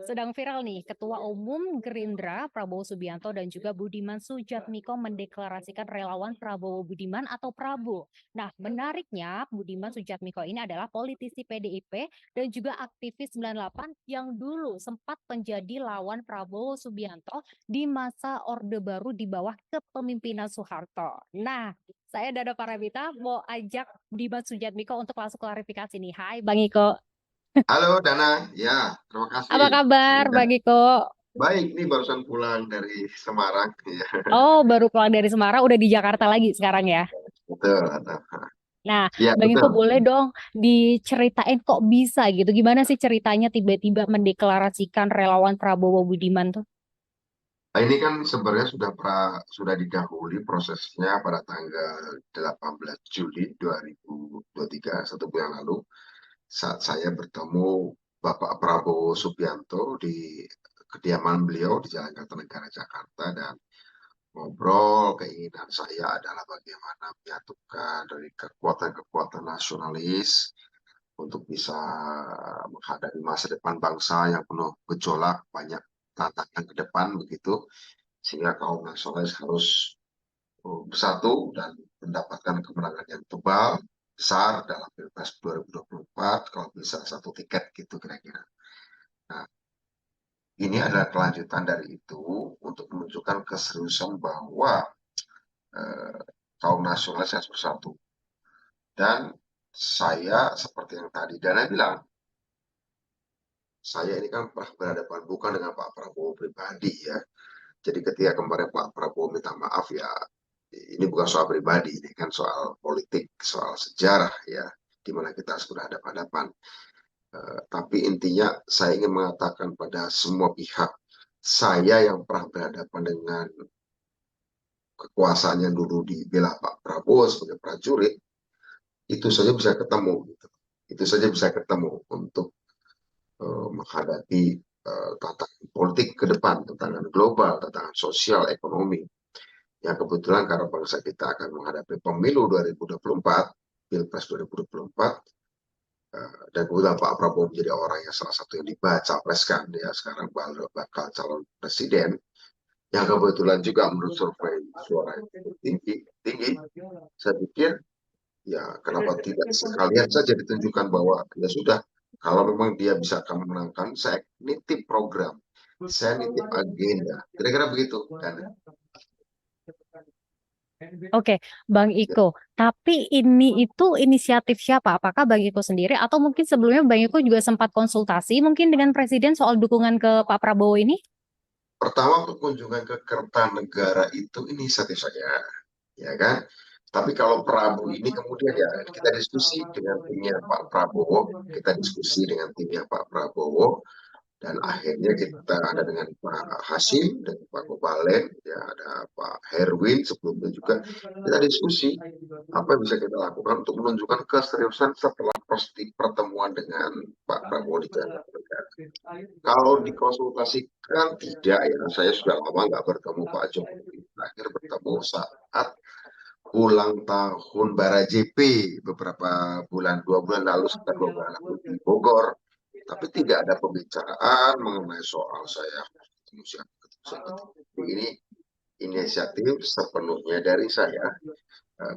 Sedang viral nih, Ketua Umum Gerindra Prabowo Subianto dan juga Budiman Sujatmiko mendeklarasikan relawan Prabowo Budiman atau Prabowo. Nah, menariknya Budiman Sujatmiko ini adalah politisi PDIP dan juga aktivis 98 yang dulu sempat menjadi lawan Prabowo Subianto di masa Orde Baru di bawah kepemimpinan Soeharto. Nah, saya Dada Paramita mau ajak Budiman Sujatmiko untuk langsung klarifikasi nih. Hai Bang Iko, Halo Dana, ya terima kasih. apa kabar Sudah Bang Iko? baik nih barusan pulang dari Semarang. Ya, Oh, baru pulang dari Semarang, udah di Jakarta lagi sekarang ya. betul. Betul. Nah, Ya Bang Iko betul. boleh dong diceritain kok bisa gitu. Gimana sih ceritanya tiba-tiba mendeklarasikan relawan Prabowo Budiman tuh? Nah, ini kan sebenarnya sudah didahului prosesnya pada tanggal 18 Juli 2023, 1 bulan lalu, saat saya bertemu Bapak Prabowo Subianto di kediaman beliau di Jalan Kertanegara Jakarta, dan ngobrol. Keinginan saya adalah bagaimana menyatukan dari kekuatan-kekuatan nasionalis untuk bisa menghadapi masa depan bangsa yang penuh gejolak, banyak tantangan ke depan begitu, sehingga kaum nasionalis harus bersatu dan mendapatkan kemenangan yang tebal, besar dalam Pilpres 2024, kalau bisa satu tiket gitu kira-kira. Nah, ini adalah kelanjutan dari itu untuk menunjukkan keseriusan bahwa eh, kaum nasionalis harus bersatu. Dan saya seperti yang tadi Dana bilang, saya ini kan pernah berhadapan bukan dengan Pak Prabowo pribadi ya. Jadi ketika kemarin Pak Prabowo minta maaf ya, ini bukan soal pribadi, ini kan soal politik, soal sejarah ya, di mana kita harus berhadapan-hadapan. Tapi intinya saya ingin mengatakan pada semua pihak, saya yang pernah berhadapan dengan kekuasaan yang dulu dibela Pak Prabowo sebagai prajurit, itu saja bisa ketemu gitu. Itu saja bisa ketemu untuk menghadapi tantangan politik ke depan, tantangan global, tantangan sosial, ekonomi. Yang kebetulan karena bangsa kita akan menghadapi pemilu 2024, Pilpres 2024, dan kebetulan Pak Prabowo menjadi orang yang salah satu yang dibaca preskan ya sekarang bakal calon presiden, yang kebetulan juga menurut survei suara yang tinggi, tinggi, saya pikir ya kenapa tidak sekalian saja ditunjukkan bahwa ya sudah, kalau memang dia bisa akan memenangkan, saya nitip program, saya nitip agenda, kira-kira begitu. Dan Oke, Bang ya, Iko. Tapi ini itu inisiatif siapa? Apakah Bang Iko sendiri atau mungkin sebelumnya Bang Iko juga sempat konsultasi mungkin dengan Presiden soal dukungan ke Pak Prabowo ini? pertama untuk kunjungan ke Kertanegara itu inisiatif saya, ya kan? Tapi kalau Prabowo ini kemudian ya kita diskusi dengan timnya Pak Prabowo, kita diskusi dengan timnya Pak Prabowo, dan akhirnya kita ada dengan Pak Hasim dan Pak Gobalen, ya ada Pak Herwin sebelumnya juga, kita diskusi apa yang bisa kita lakukan untuk menunjukkan keseriusan setelah pertemuan dengan Pak Prabowo di Jakarta. Kalau dikonsultasikan tidak ya, saya sudah lama nggak bertemu Pak Jokowi. Terakhir bertemu saat ulang tahun Bara JP beberapa bulan, 2 bulan lalu, sekitar 2 bulan lalu di Bogor. Tapi tidak ada pembicaraan mengenai soal saya ketemu siapa, ketemu siapa. Jadi ini inisiatif sepenuhnya dari saya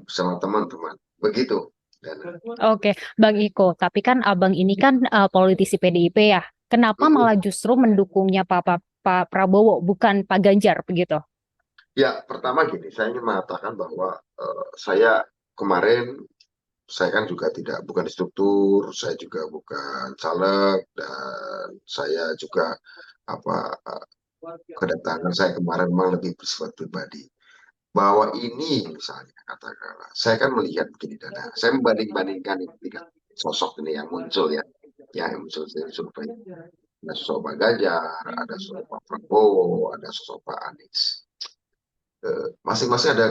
bersama teman-teman. Begitu. Dan Oke, Bang Iko. Tapi kan Abang ini kan politisi PDIP ya. Kenapa malah justru mendukungnya Pak Prabowo bukan Pak Ganjar begitu? ya, pertama gini, saya ingin mengatakan bahwa saya kemarin, saya kan juga tidak bukan instruktur, saya juga bukan caleg, dan saya juga apa kedatangan saya kemarin memang lebih bersifat pribadi. Bahwa ini misalnya katakanlah, saya kan melihat begini Dana, saya membanding-bandingkan ini tiga sosok ini yang muncul ya, yang muncul dari survei. Ada sosok Pak Ganjar, ada sosok Pak Prabowo, ada sosok Pak Anies. Masing-masing ada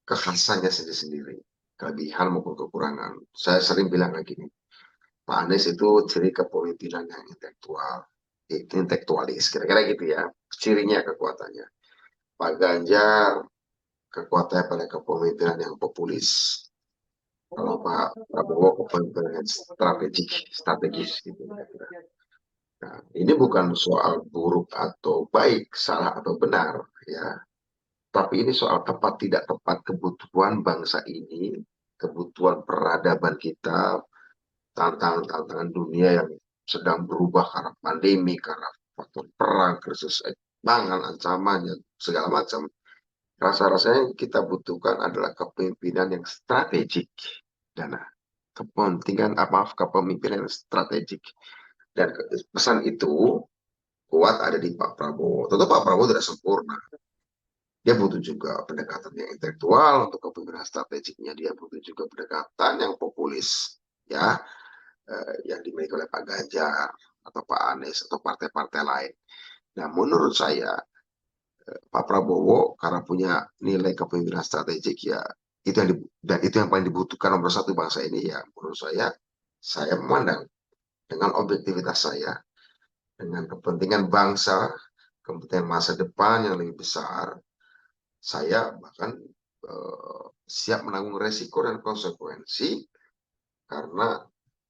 kekhasannya sendiri-sendiri, kelebihan maupun kekurangan. Saya sering bilang kayak gini, Pak Anies itu ciri kepemimpinan yang intelektual, intelektualis, kira-kira gitu ya, cirinya kekuatannya. Pak Ganjar kekuatannya pada kepemimpinan yang populis. Kalau Pak Prabowo kepemimpinan yang strategis gitu. Nah, ini bukan soal buruk atau baik, salah atau benar, ya. Tapi ini soal tepat tidak tepat kebutuhan bangsa ini, kebutuhan peradaban kita, tantangan-tantangan dunia yang sedang berubah karena pandemi, karena faktor perang, krisis pangan, ancamannya, segala macam. Rasa-rasanya yang kita butuhkan adalah kepemimpinan yang strategik. Dan kepentingan apa kepemimpinan yang strategik. Dan pesan itu kuat ada di Pak Prabowo. Tentu Pak Prabowo tidak sempurna. Dia butuh juga pendekatan yang intelektual untuk kepemimpinan strategiknya. Dia butuh juga pendekatan yang populis, ya, yang dimiliki oleh Pak Ganjar atau Pak Anies atau partai-partai lain. Nah, menurut saya Pak Prabowo karena punya nilai kepemimpinan strategik, ya itu yang dan itu yang paling dibutuhkan nomor satu bangsa ini, ya. Menurut saya memandang dengan objektivitas saya, dengan kepentingan bangsa, kepentingan masa depan yang lebih besar, saya bahkan siap menanggung resiko dan konsekuensi karena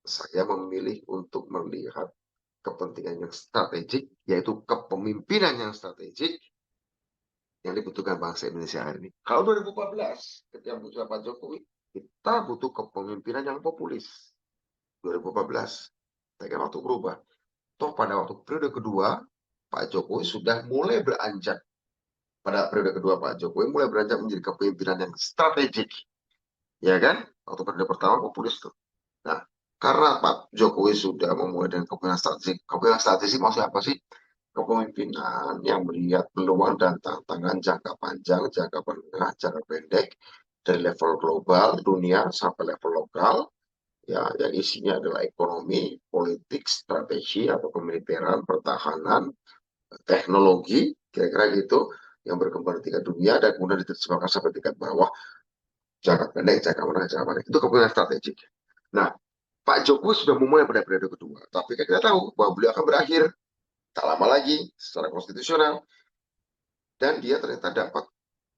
saya memilih untuk melihat kepentingan yang strategik, yaitu kepemimpinan yang strategik yang dibutuhkan bangsa Indonesia hari ini. Kalau 2014, ketika muncul Pak Jokowi, kita butuh kepemimpinan yang populis. 2014, tekan waktu berubah. Toh pada waktu periode kedua, Pak Jokowi sudah mulai beranjak. Pada periode kedua Pak Jokowi mulai beranjak menjadi kepemimpinan yang strategik. Ya kan? Waktu periode pertama populis tuh. Nah, karena Pak Jokowi sudah memulai dengan kepemimpinan strategik maksudnya apa sih? Kepemimpinan yang melihat peluang dan tantangan jangka panjang, jangka menengah, jangka pendek dari level global, dunia sampai level lokal, ya, yang isinya adalah ekonomi, politik, strategi atau kemiliteran, pertahanan, teknologi, kira-kira gitu, yang berkembang di tingkat dunia dan kemudian diterjemahkan sampai tingkat bawah, jangka pendek, jangka menengah, jangka panjang. Itu kepemimpinan strategik. Nah, Pak Jokowi sudah memulai pada periode kedua, tapi kita tahu bahwa beliau akan berakhir tak lama lagi secara konstitusional, dan dia ternyata dapat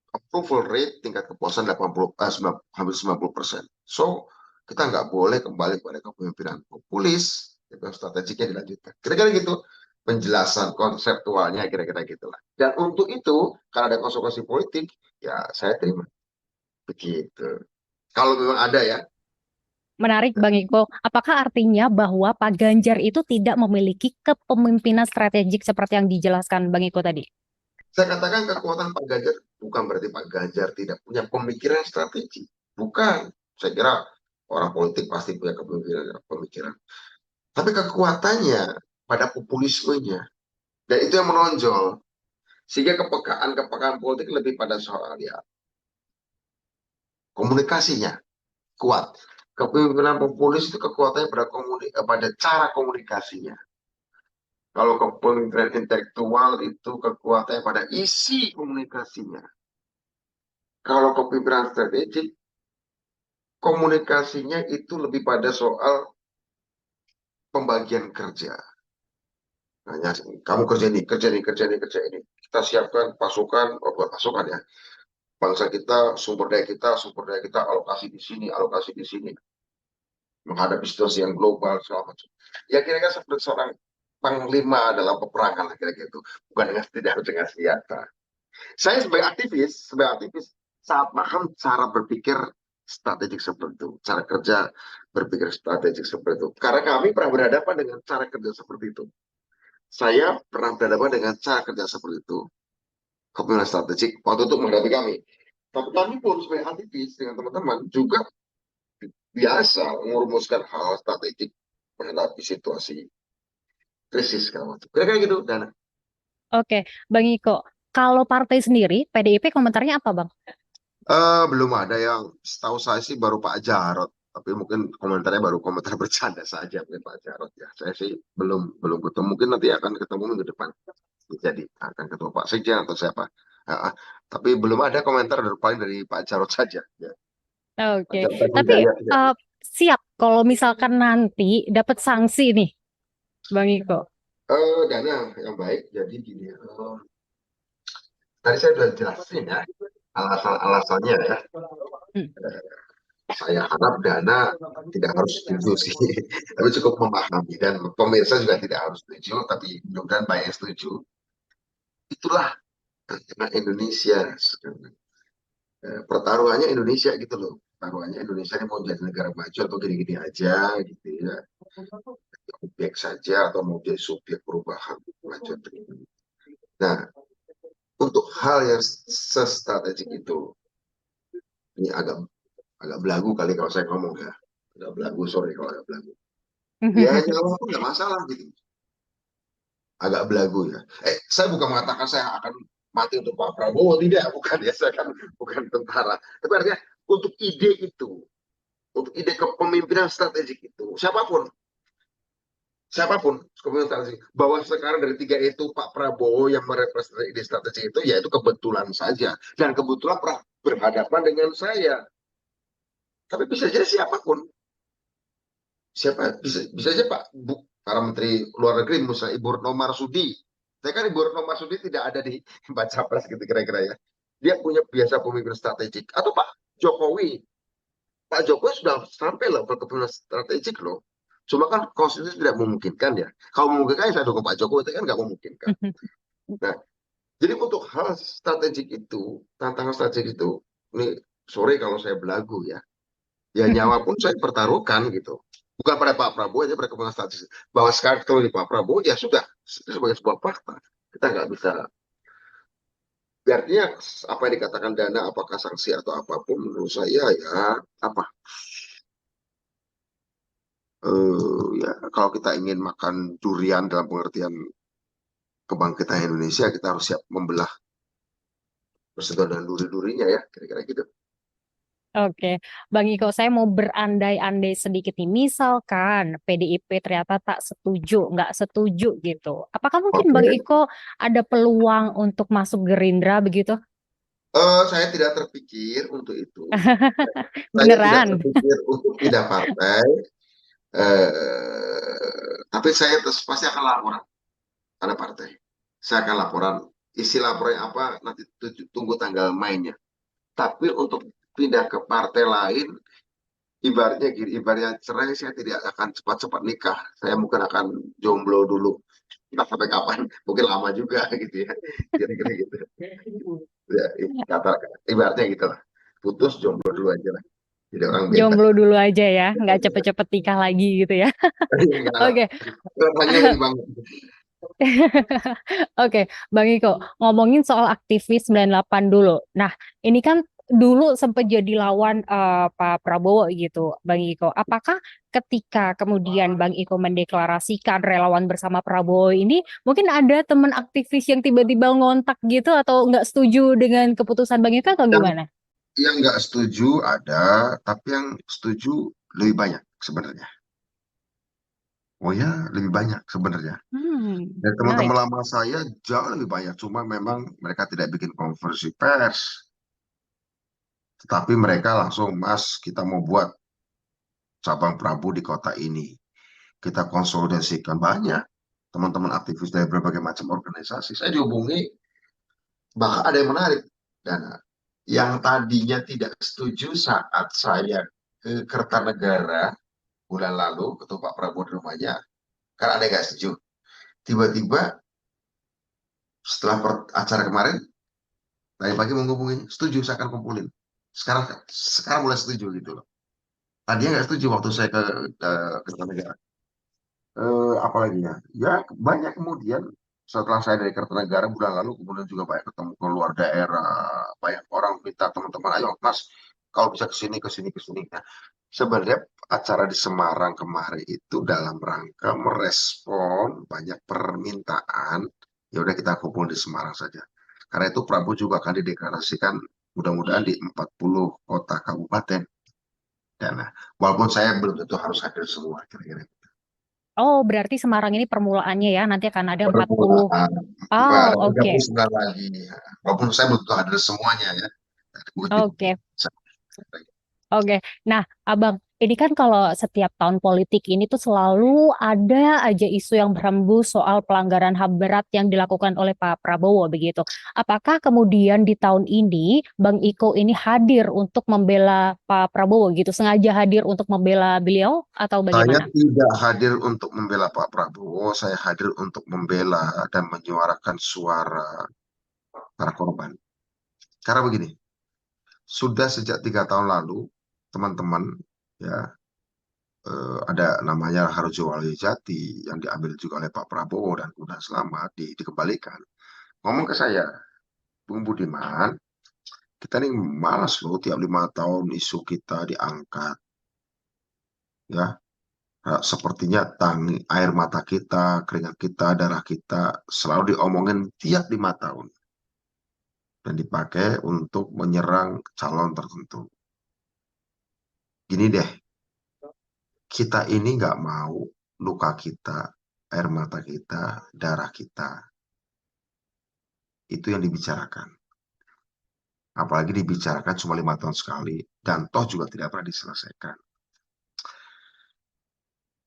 approval rate tingkat kepuasan hampir 90%. So, kita nggak boleh kembali pada kepemimpinan populis, itu strateginya dilanjutkan. Kira-kira gitu penjelasan konseptualnya, kira-kira gitulah. Dan untuk itu, karena ada konsekuensi politik, ya saya terima. Begitu. Kalau memang ada, ya. Menarik Bang Iko, apakah artinya bahwa Pak Ganjar itu tidak memiliki kepemimpinan strategik seperti yang dijelaskan Bang Iko tadi? Saya katakan kekuatan Pak Ganjar bukan berarti Pak Ganjar tidak punya pemikiran strategi. Bukan. Saya kira orang politik pasti punya pemikiran. Tapi kekuatannya pada populismenya. Dan itu yang menonjol. Sehingga kepekaan politik lebih pada soal, ya, komunikasinya kuat. Kepemimpinan populis itu kekuatannya pada cara komunikasinya. Kalau kepemimpinan intelektual itu kekuatannya pada isi komunikasinya. Kalau kepemimpinan strategik, komunikasinya itu lebih pada soal pembagian kerja. Hanya kamu kerja ini, kerja ini, kerja ini, kerja ini. Kita siapkan pasukan, buat pasukan, ya. Bangsa kita, sumber daya kita alokasi di sini, alokasi di sini. Menghadapi situasi yang global, segala macam. Ya kira-kira seperti seorang panglima dalam peperangan, kira-kira gitu. Bukan tidak harus dengan senjata. Saya sebagai aktivis sangat paham cara berpikir strategik seperti itu, cara kerja berpikir strategik seperti itu. Karena kami pernah berhadapan dengan cara kerja seperti itu. Saya pernah berhadapan dengan cara kerja seperti itu, kepemimpinan strategik waktu itu menghadapi kami. Tapi kami pun sebagai aktivis dengan teman-teman juga biasa merumuskan hal strategik menghadapi situasi krisis segala macam. Kira-kira gitu, Dana. Oke, Bang Iko, kalau partai sendiri, PDIP komentarnya apa Bang? Belum ada yang setahu saya sih baru Pak Jarod. Tapi mungkin komentarnya baru komentar bercanda saja mungkin Pak Jarod, ya. Saya sih belum belum ketemu. Mungkin nanti akan ketemu minggu depan. Jadi akan ketemu Pak Sekjen atau siapa. Tapi belum ada komentar dari Pak Jarod saja. Ya. Pak Oke, Jarod Saiful tapi Hidayat, ya. siap kalau misalkan nanti dapat sanksi nih, Bang Iko. Dana yang baik. Jadi gini. Tadi saya sudah jelasin, ya, alasan-alasannya, ya. Hmm. Saya harap Dana tidak harus setuju sih, tapi cukup memahami dan pemirsa juga tidak harus setuju, tapi mudah-mudahan banyak yang setuju. Itulah anak Indonesia. Pertaruhannya Indonesia gitu loh. Pertaruhannya Indonesia ini mau jadi negara maju atau gini-gini aja gitu ya. Objek saja atau mau jadi subjek perubahan maju. Nah, untuk hal yang sestrategik itu, ini agak agak belagu kali kalau saya ngomong ya. Agak belagu, sorry kalau agak belagu. Ya nyawa pun nggak masalah gitu. Agak belagu ya. Saya bukan mengatakan saya akan mati untuk Pak Prabowo, tidak, bukan ya, saya kan bukan tentara. Tapi artinya untuk ide itu, untuk ide kepemimpinan strategik itu, siapapun kepemimpinan strategik, bahwa sekarang dari tiga itu Pak Prabowo yang merepresentasi ide strategik itu, ya itu kebetulan saja. Dan kebetulan pernah berhadapan dengan saya. Tapi bisa jadi siapapun. Bisa aja Pak para menteri luar negeri, misalnya Ibu Retno Marsudi. Saya kan Ibu Retno Marsudi tidak ada di baca pres gitu kira-kira ya. Dia punya biasa pemimpin strategik. Atau Pak Jokowi. Pak Jokowi sudah sampai loh kepemimpinan strategik loh. Cuma kan konstitusi tidak memungkinkan ya. Kalau memungkinkan saya dukung Pak Jokowi, itu kan nggak memungkinkan. Nah, jadi untuk hal strategik itu, tantangan strategik itu, ini sore kalau saya belagu ya. Ya nyawa pun saya pertaruhkan gitu. Bukan pada Pak Prabowo aja, pada kepemimpinan strategis. Bahwa sekarang kalau di Pak Prabowo ya sudah sebagai sebuah fakta. Kita nggak bisa. Artinya apa yang dikatakan Dana, apakah sanksi atau apapun, menurut saya ya apa? Ya kalau kita ingin makan durian dalam pengertian kebangkitan Indonesia, kita harus siap membelah bersentuhan dengan duri-durinya ya, kira-kira gitu. Oke, Bang Iko, saya mau berandai-andai sedikit nih. Misalkan PDIP ternyata tak setuju, nggak setuju gitu. Apakah mungkin Oke. Bang Iko ada peluang untuk masuk Gerindra begitu? Saya tidak terpikir untuk itu. Saya tidak Beneran? terpikir untuk pindah partai. Tapi saya terus pasti akan laporan pada partai. Saya akan laporan. Isi laporan apa nanti tunggu tanggal mainnya. Tapi untuk pindah ke partai lain, ibaratnya gini, ibaratnya cerai, saya tidak akan cepat-cepat nikah. Saya mungkin akan jomblo dulu. Entah sampai kapan, mungkin lama juga gitu ya. Kira-kira gitu. Ya, kata, ibaratnya gitu lah. Putus jomblo dulu aja lah. Jadi orang bebas. Jomblo dulu aja ya, nggak cepet-cepet nikah lagi gitu ya. Enggak, Oke, rasanya ini bang. oke, Bang Iko, ngomongin soal aktivis 98 dulu. Nah, ini kan dulu sempat jadi lawan Pak Prabowo gitu, Bang Iko. Apakah ketika kemudian Bang Iko mendeklarasikan relawan bersama Prabowo ini, mungkin ada teman aktivis yang tiba-tiba ngontak gitu atau nggak setuju dengan keputusan Bang Iko atau Yang gimana? yang nggak setuju ada, tapi yang setuju lebih banyak sebenarnya. Oh ya, lebih banyak sebenarnya. Dan teman-teman Menarik. lama saya jauh lebih banyak. Cuma memang mereka tidak bikin konversi pers. Tetapi mereka langsung, Mas, kita mau buat cabang Prabu di kota ini. Kita konsolidasikan banyak teman-teman aktivis dari berbagai macam organisasi. Saya dihubungi, bahkan ada yang menarik. Dan yang tadinya tidak setuju saat saya ke Kertanegara bulan lalu, ketemu Pak Prabowo di rumahnya, kan ada yang nggak setuju. Tiba-tiba setelah acara kemarin, tadi pagi menghubungi, setuju saya akan kumpulin. Sekarang mulai setuju gitu loh. Tadinya nggak setuju waktu saya ke Kertanegara. Apalagi ya, ya banyak kemudian setelah saya dari Kertanegara bulan lalu, kemudian juga banyak ketemu ke luar daerah, banyak orang minta teman-teman, ayo Mas, kalau bisa ke sini, ke sini. Nah, sebenarnya acara di Semarang kemarin itu dalam rangka merespon banyak permintaan. Ya udah kita kumpul di Semarang saja. Karena itu Prabowo juga akan dideklarasikan mudah-mudahan di 40 kota kabupaten. Dan walaupun saya belum tentu harus hadir semua kira-kira. Oh, berarti Semarang ini permulaannya ya, nanti akan ada 40. Permulaan Oh, ada oke. 39 lagi. Walaupun saya belum tahu ada semuanya ya. Dari Oke. Oke, nah Abang, ini kan kalau setiap tahun politik ini tuh selalu ada aja isu yang berhembus soal pelanggaran HAM berat yang dilakukan oleh Pak Prabowo begitu. Apakah kemudian di tahun ini Bang Iko ini hadir untuk membela Pak Prabowo gitu, sengaja hadir untuk membela beliau atau Saya bagaimana? tidak hadir untuk membela Pak Prabowo, saya hadir untuk membela dan menyuarakan suara para korban. Karena begini, sudah sejak 3 tahun lalu, teman-teman, ya, ada namanya Harjo Waluyo Jati yang diambil juga oleh Pak Prabowo dan kemudian selamat dikembalikan. Ngomong ke saya, Bung Budiman, kita nih malas loh tiap 5 tahun isu kita diangkat, ya. Sepertinya air mata kita, keringat kita, darah kita selalu diomongin tiap 5 tahun dan dipakai untuk menyerang calon tertentu. Gini deh, kita ini nggak mau luka kita, air mata kita, darah kita, itu yang dibicarakan. Apalagi dibicarakan cuma 5 tahun sekali, dan toh juga tidak pernah diselesaikan.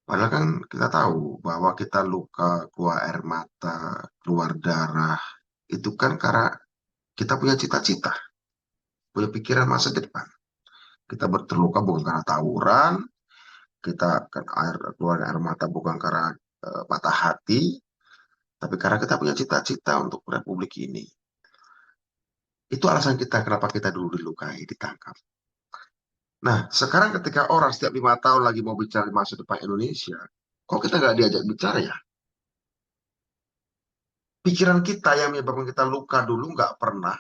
Padahal kan kita tahu bahwa kita luka, keluar air mata, keluar darah, itu kan karena kita punya cita-cita, punya pikiran masa depan. Kita terluka bukan karena tawuran, kita kan keluar air mata bukan karena patah hati, tapi karena kita punya cita-cita untuk Republik ini. Itu alasan kita kenapa kita dulu dilukai, ditangkap. Nah, sekarang ketika orang setiap 5 tahun lagi mau bicara masa depan Indonesia, kok kita nggak diajak bicara ya? Pikiran kita yang menyebabkan kita luka dulu nggak pernah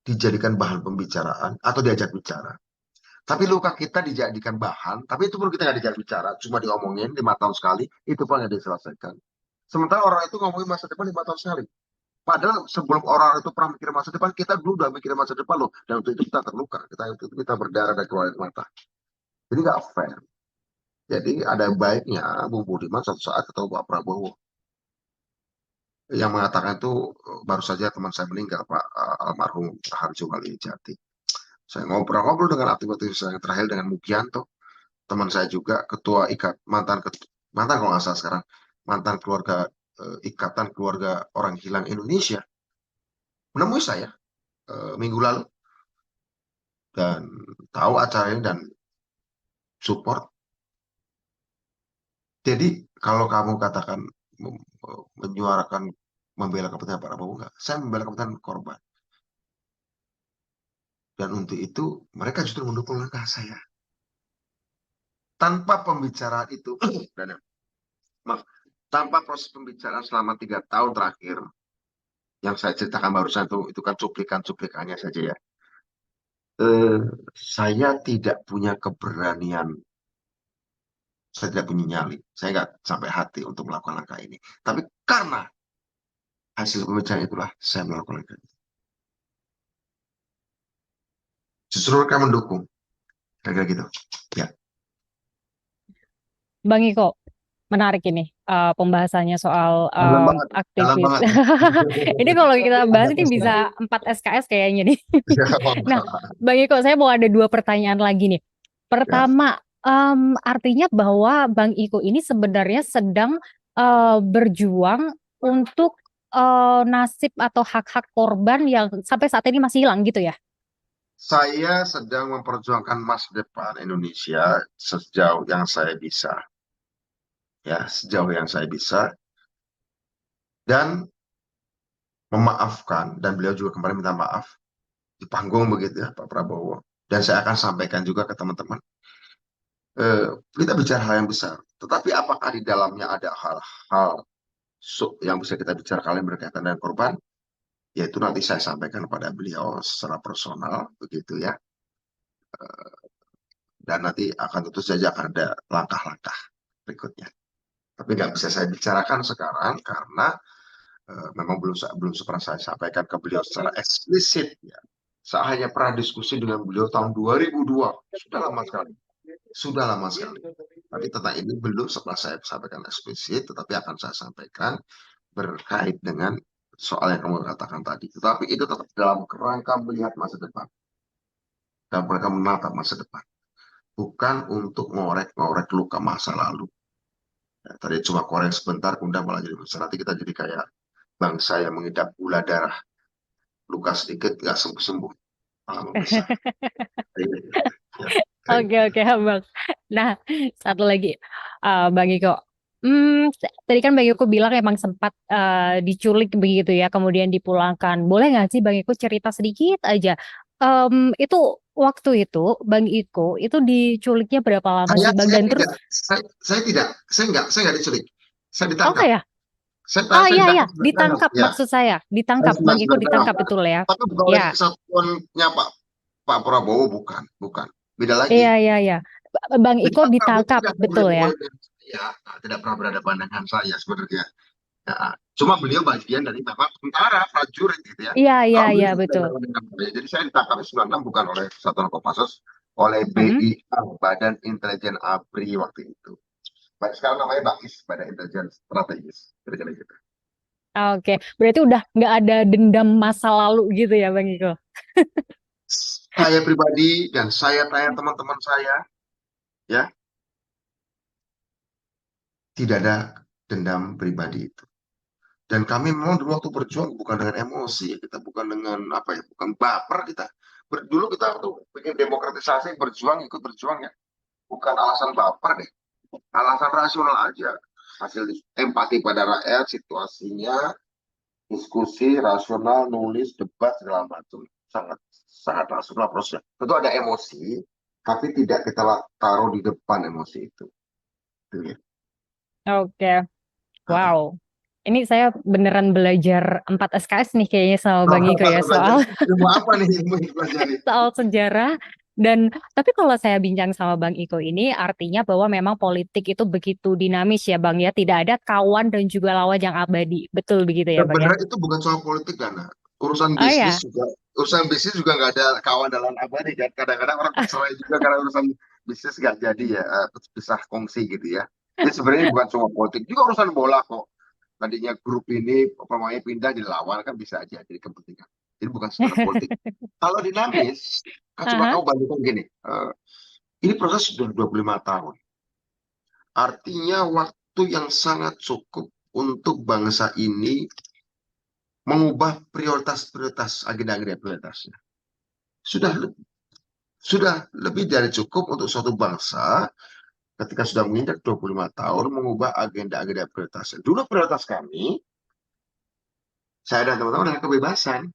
dijadikan bahan pembicaraan atau diajak bicara. Tapi luka kita dijadikan bahan, tapi itu pun kita nggak diajak bicara, cuma diomongin 5 tahun sekali, itu pun nggak diselesaikan. Sementara orang itu ngomongin masa depan 5 tahun sekali. Padahal sebelum orang itu pernah mikir masa depan, kita dulu udah mikir masa depan loh. Dan untuk itu kita terluka, kita berdarah dan keluar air mata. Jadi nggak fair. Jadi ada baiknya Bung Budiman suatu saat ketemu Pak Prabowo. Yang mengatakan itu baru saja teman saya meninggal, Pak almarhum Harjo Waluyo Jati. Saya ngobrol-ngobrol dengan aktivitas yang terakhir dengan Mugianto, teman saya juga, ketua mantan kalau nggak salah sekarang, mantan keluarga Ikatan Keluarga Orang Hilang Indonesia, menemui saya minggu lalu dan tahu acaranya dan support. Jadi kalau kamu katakan menyuarakan membela kepentingan Pak Prabowo, enggak. Saya membela kepentingan korban. Dan untuk itu mereka justru mendukung langkah saya. Tanpa pembicaraan itu, dan maaf, tanpa proses pembicaraan selama 3 tahun terakhir, yang saya ceritakan barusan itu kan cuplikan-cuplikannya saja ya. Eh, saya tidak punya keberanian, saya tidak punya nyali, saya nggak sampai hati untuk melakukan langkah ini. Tapi karena hasil pembicaraan itulah saya melakukan langkah ini. Justru mereka mendukung, kayak gitu. Ya, Bang Iko, menarik ini pembahasannya soal dalam banget, dalam aktivis. banget ya. Ini kalau kita bahas Agak ini personal. bisa 4 SKS kayaknya nih. Ya, Nah, Bang Iko, saya mau ada 2 pertanyaan lagi nih. ya. Pertama, artinya bahwa Bang Iko ini sebenarnya sedang berjuang untuk nasib atau hak-hak korban yang sampai saat ini masih hilang gitu ya? Saya sedang memperjuangkan masa depan Indonesia sejauh yang saya bisa, ya, sejauh yang saya bisa, dan memaafkan, dan beliau juga kemarin minta maaf di panggung begitu ya, Pak Prabowo. Dan saya akan sampaikan juga ke teman-teman, kita bicara hal yang besar, tetapi apakah di dalamnya ada hal-hal yang bisa kita bicarakan yang berkaitan dengan korban, yaitu nanti saya sampaikan kepada beliau secara personal begitu ya, dan nanti akan tentu saja akan ada langkah-langkah berikutnya. Tapi nggak bisa saya bicarakan sekarang karena memang belum pernah saya sampaikan ke beliau secara eksplisit ya. Saya hanya pernah diskusi dengan beliau tahun 2002, sudah lama sekali, sudah lama sekali. Tapi tentang ini belum setelah saya sampaikan eksplisit, tetapi akan saya sampaikan berkait dengan soal yang kamu katakan tadi. Tetapi itu tetap dalam kerangka melihat masa depan. dan mereka menatap masa depan, bukan untuk ngorek-ngorek luka masa lalu. Ya, tadi cuma korek sebentar, kemudian malah jadi besar. Nanti kita jadi kayak bangsa yang mengidap gula darah, luka sedikit nggak sembuh-sembuh, malah membesar. Ya, kayak Oke, gitu. oke, Bang. Nah, satu lagi, Bang Iko. Tadi kan Bang Iko bilang emang sempat diculik begitu ya, kemudian dipulangkan. Boleh nggak sih Bang Iko cerita sedikit aja? Itu waktu itu Bang Iko itu diculiknya berapa lama Saya, sih Bang? saya Dan terus, tidak, saya tidak, saya nggak diculik, saya oh ditangkap. nggak ya? Saya, Oh saya iya ya, ditangkap 96, ditangkap ya. maksud saya, Saya ditangkap Bang Iko 96. ditangkap betul ya? Tapi bukan oleh Ya, kesatuannya Pak Prabowo, bukan, bukan. Beda lagi. iya iya iya. Bang Iko Pak Prabowo ditangkap tidak pernah betul ya? berhubungan dengan saya, tidak pernah berhadapan dengan saya sebenarnya. Ya, cuma beliau bagian dari memang tentara prajurit gitu ya. Iya iya Kalau iya beliau tidak betul. berhadapan dengan saya, jadi saya ditangkap di 96 bukan oleh Satuan Kopassus, oleh Mm-mm. BIA, Badan Intelijen ABRI waktu itu. Sekarang namanya BAIS, Badan Intelijen Strategis. Kira-kira gitu. Oke, berarti udah nggak ada dendam masa lalu gitu ya Bang Iko? Saya pribadi dan saya tanya teman-teman saya, ya, tidak ada dendam pribadi itu. Dan kami memang dulu waktu berjuang bukan dengan emosi, ya. Kita bukan dengan apa ya, bukan baper kita. Dulu kita waktu bikin demokratisasi, berjuang, ikut berjuang ya, bukan alasan baper deh, alasan rasional aja. Hasil empati pada rakyat, situasinya, diskusi, rasional, nulis, debat, segala macam. Sangat, sangat rasional prosesnya. Tentu ada emosi, tapi tidak kita taruh di depan emosi itu. Gitu ya. Oke, wow. Ini saya beneran belajar 4 SKS nih kayaknya sama Bang Iko ya Belajar soal ilmu apa nih, ilmu yang dipelajari? soal sejarah dan tapi kalau saya bincang sama Bang Iko ini artinya bahwa memang politik itu begitu dinamis ya Bang ya, tidak ada kawan dan juga lawan yang abadi. Betul begitu ya Bang ya? Sebenarnya itu bukan soal politik, Dana. Urusan Oh bisnis ya. juga, urusan bisnis juga nggak ada kawan dalam abadi kan. Kadang-kadang orang bercerai juga karena urusan bisnis nggak jadi ya, pisah kongsi gitu ya. Jadi sebenarnya bukan cuma politik, juga urusan bola kok. Tadinya grup ini pemain pindah dilawan kan bisa aja jadi kepentingan. Jadi bukan sekedar politik. Kalau dinamis, coba Aha. kamu bandingkan gini. Ini proses sudah 25 tahun. Artinya waktu yang sangat cukup untuk bangsa ini mengubah prioritas-prioritas agenda-agenda prioritasnya. Sudah sudah lebih dari cukup untuk suatu bangsa ketika sudah menginjak 25 tahun mengubah agenda-agenda prioritasnya. Dulu prioritas kami, saya dan teman-teman adalah kebebasan.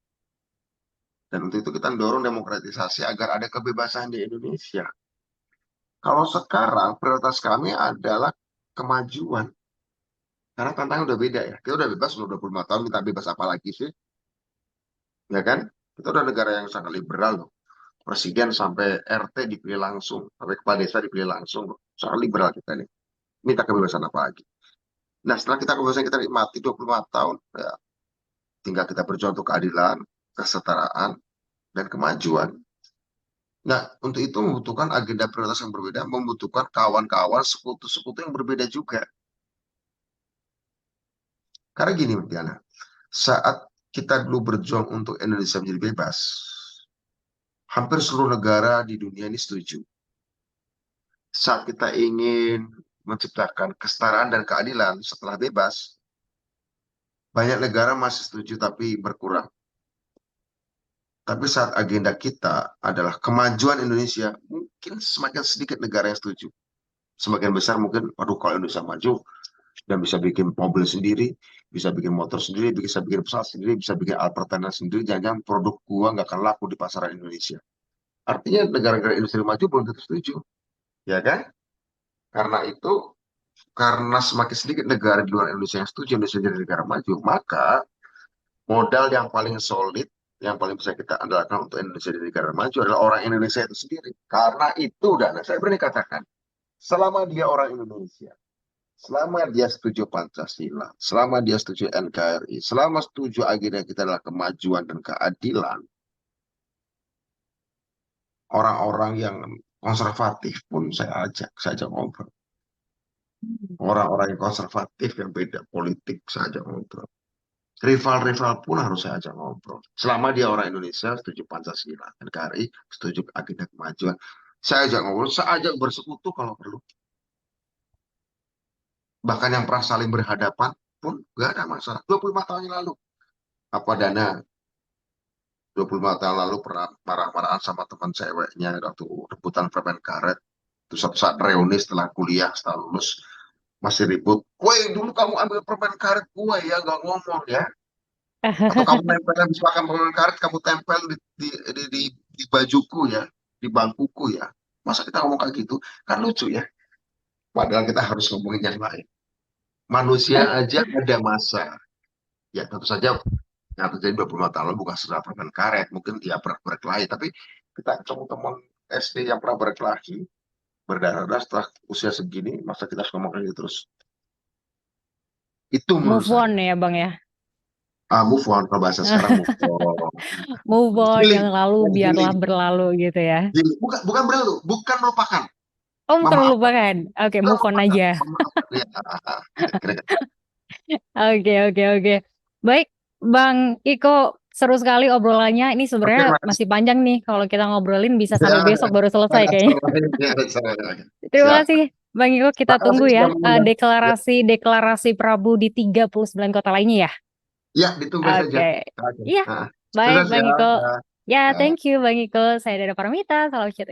Dan untuk itu kita dorong demokratisasi agar ada kebebasan di Indonesia. Kalau sekarang prioritas kami adalah kemajuan. Karena tantangan udah beda ya. Kita udah bebas udah 25 tahun, kita bebas apa lagi sih? Ya kan? Kita udah negara yang sangat liberal loh. Presiden sampai RT dipilih langsung, sampai kepala desa dipilih langsung. Sangat liberal kita nih. Minta kebebasan apa lagi? Nah, setelah kita kebebasan kita nikmati 25 tahun, ya, tinggal kita berjuang untuk keadilan, kesetaraan, dan kemajuan. Nah, untuk itu membutuhkan agenda prioritas yang berbeda, membutuhkan kawan-kawan, sekutu-sekutu yang berbeda juga. Karena gini, Diana, saat kita dulu berjuang untuk Indonesia menjadi bebas, hampir seluruh negara di dunia ini setuju. Saat kita ingin menciptakan kesetaraan dan keadilan setelah bebas, banyak negara masih setuju tapi berkurang. Tapi saat agenda kita adalah kemajuan Indonesia, mungkin semakin sedikit negara yang setuju. Semakin besar mungkin, aduh kalau Indonesia maju, dan bisa bikin mobil sendiri, bisa bikin motor sendiri, bisa bikin pesawat sendiri, bisa bikin alat pertahanan sendiri, jangan-jangan produk gua nggak akan laku di pasaran Indonesia. Artinya negara-negara industri maju belum tentu setuju, ya kan? Karena itu, karena semakin sedikit negara di luar Indonesia yang setuju Indonesia jadi negara maju, maka modal yang paling solid, yang paling bisa kita andalkan untuk Indonesia jadi negara maju adalah orang Indonesia itu sendiri. Karena itu, dan saya berani katakan, selama dia orang Indonesia, selama dia setuju Pancasila, selama dia setuju NKRI, selama setuju agenda kita adalah kemajuan dan keadilan, orang-orang yang konservatif pun saya ajak ngobrol. Orang-orang yang konservatif yang beda politik saya ajak ngobrol. Rival-rival pun harus saya ajak ngobrol. Selama dia orang Indonesia, setuju Pancasila, NKRI, setuju agenda kemajuan. Saya ajak ngobrol, saya ajak bersekutu kalau perlu. Bahkan yang pernah saling berhadapan pun nggak ada masalah. 25 tahun yang lalu. Apa Dana 25 tahun lalu pernah marah-marahan sama teman ceweknya waktu rebutan permen karet. Terus satu saat reuni setelah kuliah, setelah lulus, masih ribut. Woi, dulu kamu ambil permen karet gue ya, nggak ngomong ya. Atau kamu nempel habis makan permen karet, kamu tempel di bajuku ya, di bangkuku ya. Masa kita ngomong kayak gitu? Kan lucu ya. Padahal kita harus ngomongin yang lain. Manusia aja ada masa. Ya tentu saja yang terjadi 25 tahun lalu bukan setelah permen karet. Mungkin dia pernah berkelahi. Tapi kita ketemu teman SD yang pernah berkelahi, berdarah-darah setelah usia segini, masa kita harus ngomong kayak gitu terus? Itu menurut Move on saya. ya Bang ya. Move on, kalau bahasa sekarang move on. Move on, yang Healing, lalu biarlah healing. berlalu gitu ya. Bukan, bukan berlalu, bukan melupakan, Oh, bukan memaafkan. melupakan. Oke, Bukan move on melupakan, aja. memaafkan. Ya, kira-kira. Oke, oke, oke. Baik, Bang Iko, seru sekali obrolannya. Ini Oke, sebenarnya Mas. masih panjang nih. Kalau kita ngobrolin bisa Ya, sampai besok baru selesai ada kayaknya. selain, ya, ada selain. Terima Siap. kasih, Bang Iko. Kita tunggu Makasih ya sudah mengundang. Ya, deklarasi Prabu di 39 kota lainnya ya. ya ditunggu saja. Oke. Oke. Iya, baik Sukses ya. Bang Iko. Ya. Ya, Ya. thank you Bang Iko. Saya Dada Paramita, salam chat